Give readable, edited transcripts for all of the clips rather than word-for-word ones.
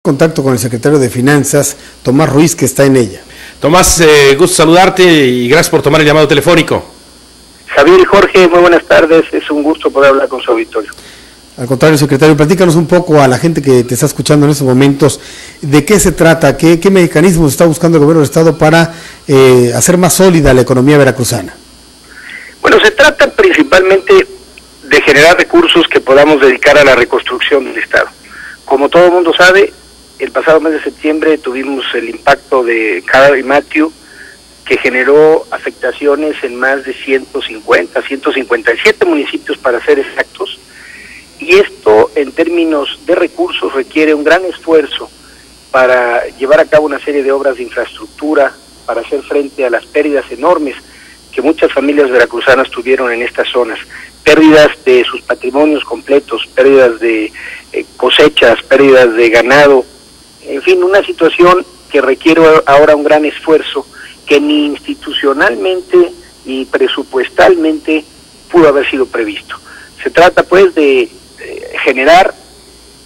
Contacto con el secretario de Finanzas, Tomás Ruiz, que está en ella. Tomás, gusto saludarte y gracias por tomar el llamado telefónico. Javier y Jorge, muy buenas tardes, es un gusto poder hablar con su auditorio. Al contrario, secretario, platícanos un poco a la gente que te está escuchando en estos momentos, ¿de qué se trata? ¿Qué mecanismos está buscando el gobierno del Estado para hacer más sólida la economía veracruzana? Bueno, se trata principalmente de generar recursos que podamos dedicar a la reconstrucción del Estado. Como todo el mundo sabe, el pasado mes de septiembre tuvimos el impacto de Cada y Matthew, que generó afectaciones en más de 157 municipios para ser exactos, y esto en términos de recursos requiere un gran esfuerzo para llevar a cabo una serie de obras de infraestructura, para hacer frente a las pérdidas enormes que muchas familias veracruzanas tuvieron en estas zonas, pérdidas de sus patrimonios completos, pérdidas de cosechas, pérdidas de ganado, en fin, una situación que requiere ahora un gran esfuerzo que ni institucionalmente ni presupuestalmente pudo haber sido previsto. Se trata pues de generar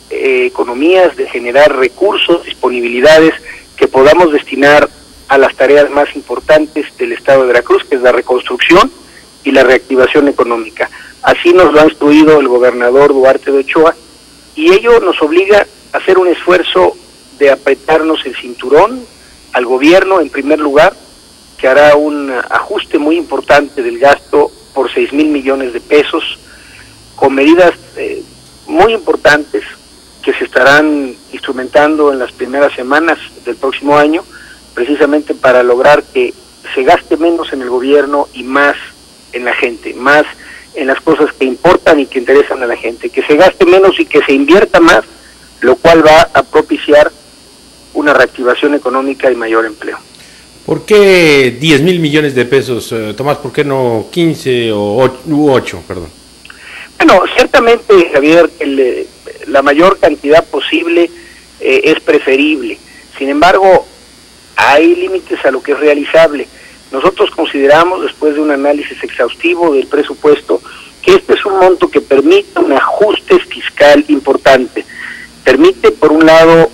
economías, de generar recursos, disponibilidades que podamos destinar a las tareas más importantes del Estado de Veracruz, que es la reconstrucción y la reactivación económica. Así nos lo ha instruido el gobernador Duarte de Ochoa, y ello nos obliga a hacer un esfuerzo de apretarnos el cinturón al gobierno, en primer lugar, que hará un ajuste muy importante del gasto por 6,000 millones de pesos, con medidas muy importantes que se estarán instrumentando en las primeras semanas del próximo año, precisamente para lograr que se gaste menos en el gobierno y más en la gente, más en las cosas que importan y que interesan a la gente, que se gaste menos y que se invierta más, lo cual va a propiciar una reactivación económica y mayor empleo. ¿Por qué 10,000 millones de pesos, Tomás? ¿Por qué no 15 u 8, perdón? Bueno, ciertamente, Javier, la mayor cantidad posible es preferible. Sin embargo, hay límites a lo que es realizable. Nosotros consideramos, después de un análisis exhaustivo del presupuesto, que este es un monto que permite un ajuste fiscal importante. Permite, por un lado,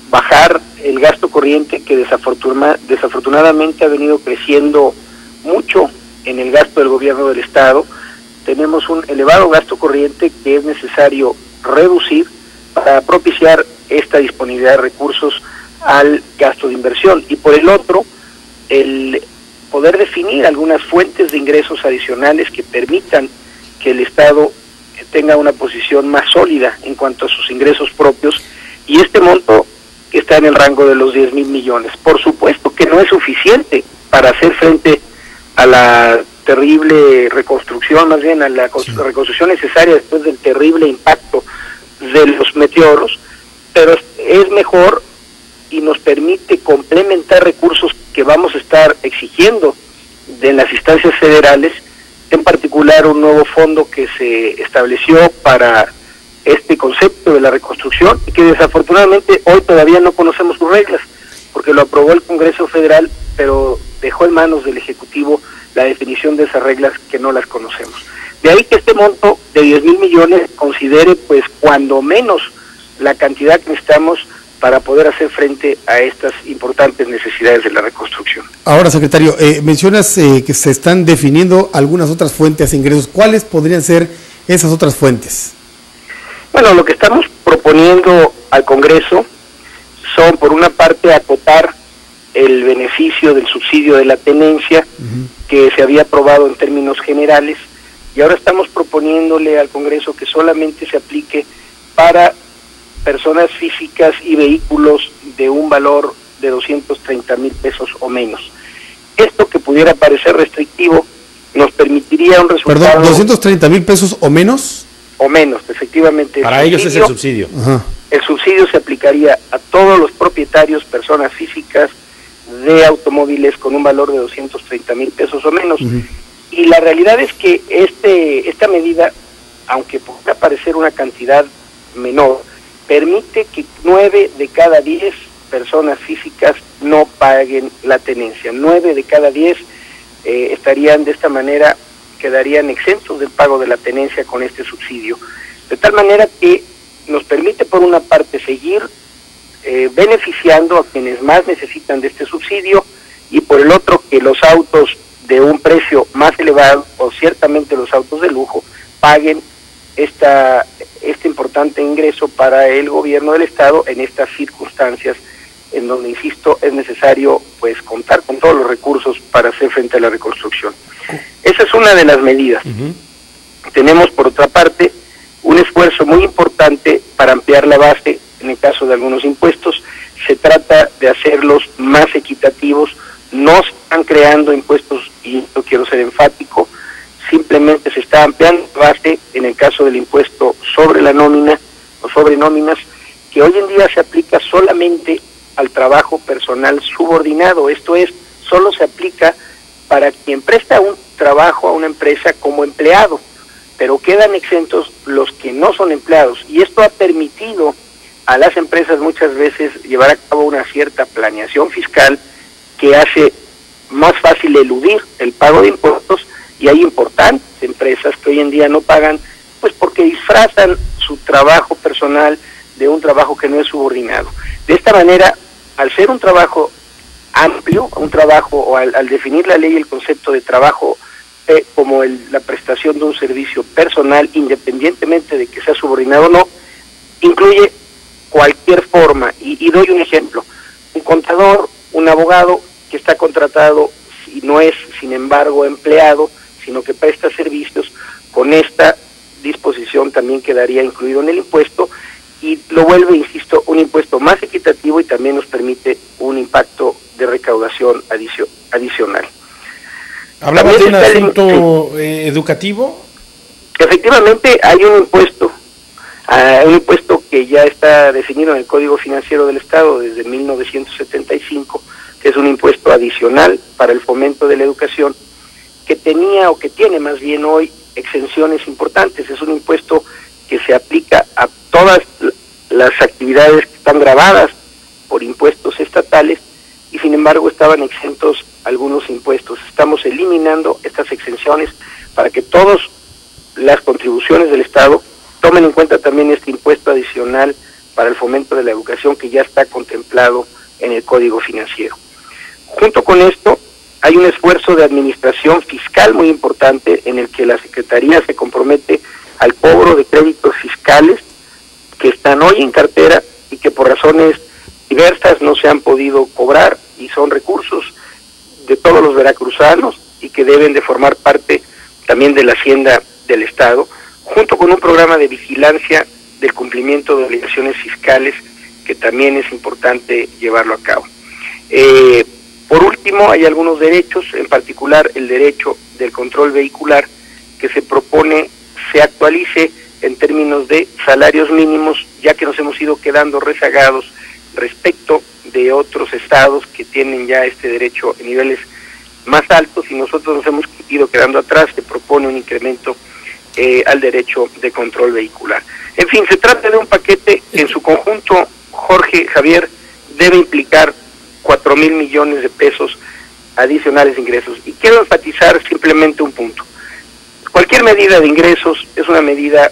bajar el gasto corriente, que desafortunadamente ha venido creciendo mucho en el gasto del gobierno del Estado. Tenemos un elevado gasto corriente que es necesario reducir para propiciar esta disponibilidad de recursos al gasto de inversión. Y por el otro, el poder definir algunas fuentes de ingresos adicionales que permitan que el Estado tenga una posición más sólida en cuanto a sus ingresos propios, y este monto está en el rango de los 10,000 millones. Por supuesto que no es suficiente para hacer frente a la terrible reconstrucción, más bien a la reconstrucción necesaria después del terrible impacto de los meteoros, pero es mejor y nos permite complementar recursos que vamos a estar exigiendo de las instancias federales, en particular un nuevo fondo que se estableció para este concepto de la reconstrucción, y que desafortunadamente hoy todavía no conocemos sus reglas, porque lo aprobó el Congreso Federal, pero dejó en manos del Ejecutivo la definición de esas reglas que no las conocemos. De ahí que este monto de 10,000 millones considere, pues, cuando menos la cantidad que necesitamos para poder hacer frente a estas importantes necesidades de la reconstrucción. Ahora, secretario, mencionas que se están definiendo algunas otras fuentes de ingresos. ¿Cuáles podrían ser esas otras fuentes? Bueno, lo que estamos proponiendo al Congreso son, por una parte, acotar el beneficio del subsidio de la tenencia, que se había aprobado en términos generales, y ahora estamos proponiéndole al Congreso que solamente se aplique para personas físicas y vehículos de un valor de 230,000 pesos o menos. Esto, que pudiera parecer restrictivo, nos permitiría un resultado... Perdón, ¿230,000 pesos o menos? O menos, efectivamente. Para ellos es el subsidio. Ajá. El subsidio se aplicaría a todos los propietarios, personas físicas de automóviles con un valor de 230,000 pesos o menos. Y la realidad es que esta medida, aunque pueda parecer una cantidad menor, permite que 9 de cada 10 personas físicas no paguen la tenencia. 9 de cada 10 estarían de esta manera, quedarían exentos del pago de la tenencia con este subsidio. De tal manera que nos permite, por una parte, seguir beneficiando a quienes más necesitan de este subsidio, y por el otro que los autos de un precio más elevado, o ciertamente los autos de lujo, paguen este importante ingreso para el gobierno del estado en estas circunstancias en donde, insisto, es necesario pues contar con todos los recursos para hacer frente a la reconstrucción. Esa es una de las medidas. Tenemos, por otra parte, un esfuerzo muy importante para ampliar la base en el caso de algunos impuestos. Se trata de hacerlos más equitativos. No se están creando impuestos, y yo quiero ser enfático, simplemente se está ampliando la base en el caso del impuesto sobre la nómina o sobre nóminas, que hoy en día se aplica solamente al trabajo personal subordinado. Esto es, solo se aplica para quien presta un trabajo a una empresa como empleado, pero quedan exentos los que no son empleados, y esto ha permitido a las empresas muchas veces llevar a cabo una cierta planeación fiscal que hace más fácil eludir el pago de impuestos, y hay importantes empresas que hoy en día no pagan, pues porque disfrazan su trabajo personal de un trabajo que no es subordinado. De esta manera, al ser un trabajo amplio, un trabajo, o al definir la ley el concepto de trabajo como la prestación de un servicio personal, independientemente de que sea subordinado o no, incluye cualquier forma, y doy un ejemplo: un contador, un abogado que está contratado y no es, sin embargo, empleado, sino que presta servicios, con esta disposición también quedaría incluido en el impuesto, y lo vuelve, insisto, un impuesto más equitativo, y también nos permite un impacto de recaudación adicional. ¿Hablamos de un asunto educativo? Efectivamente, hay un impuesto que ya está definido en el Código Financiero del Estado desde 1975, que es un impuesto adicional para el fomento de la educación, que tenía, o que tiene más bien hoy, exenciones importantes. Es un impuesto que se aplica a todas las actividades que están gravadas por impuestos estatales, y sin embargo estaban exentos algunos impuestos. Estamos eliminando estas exenciones para que todas las contribuciones del Estado tomen en cuenta también este impuesto adicional para el fomento de la educación, que ya está contemplado en el Código Financiero. Junto con esto, hay un esfuerzo de administración fiscal muy importante, en el que la Secretaría se compromete al cobro de créditos fiscales que están hoy en cartera y que por razones diversas no se han podido cobrar, y son recursos de todos los veracruzanos y que deben de formar parte también de la hacienda del Estado, junto con un programa de vigilancia del cumplimiento de obligaciones fiscales que también es importante llevarlo a cabo. Por último, hay algunos derechos, en particular el derecho del control vehicular, que se propone se actualice en términos de salarios mínimos, ya que nos hemos ido quedando rezagados respecto de otros estados que tienen ya este derecho en niveles más altos, y nosotros nos hemos ido quedando atrás. Se propone un incremento al derecho de control vehicular. En fin, se trata de un paquete que en su conjunto, Jorge, Javier, debe implicar 4,000 millones de pesos adicionales de ingresos. Y quiero enfatizar simplemente un punto. Cualquier medida de ingresos es una medida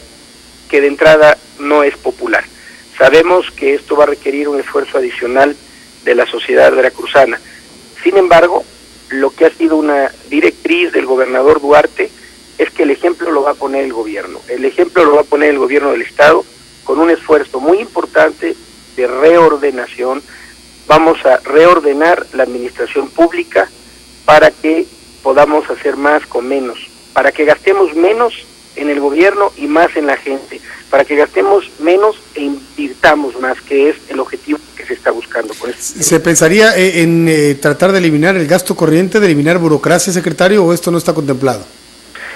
que de entrada no es popular. Sabemos que esto va a requerir un esfuerzo adicional de la sociedad veracruzana. Sin embargo, lo que ha sido una directriz del gobernador Duarte es que el ejemplo lo va a poner el gobierno. El ejemplo lo va a poner el gobierno del Estado, con un esfuerzo muy importante de reordenación. Vamos a reordenar la administración pública para que podamos hacer más con menos, para que gastemos menos en el gobierno y más en la gente, para que gastemos menos e invirtamos más, que es el objetivo que se está buscando con esto. ¿Se pensaría en tratar de eliminar el gasto corriente, de eliminar burocracia, secretario, o esto no está contemplado?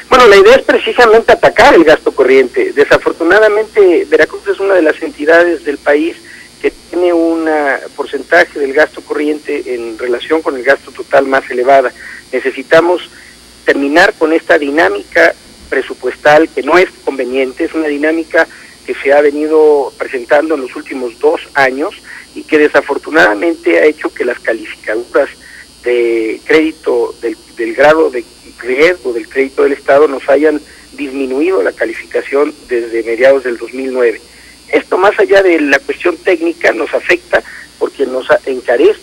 Bueno, la idea es precisamente atacar el gasto corriente. Desafortunadamente, Veracruz es una de las entidades del país que tiene un porcentaje del gasto corriente en relación con el gasto total más elevada. Necesitamos terminar con esta dinámica presupuestal que no es conveniente. Es una dinámica que se ha venido presentando en los últimos 2 años y que desafortunadamente ha hecho que las calificadoras de crédito del grado de riesgo del crédito del Estado nos hayan disminuido la calificación desde mediados del 2009. Esto, más allá de la cuestión técnica, nos afecta porque nos encarece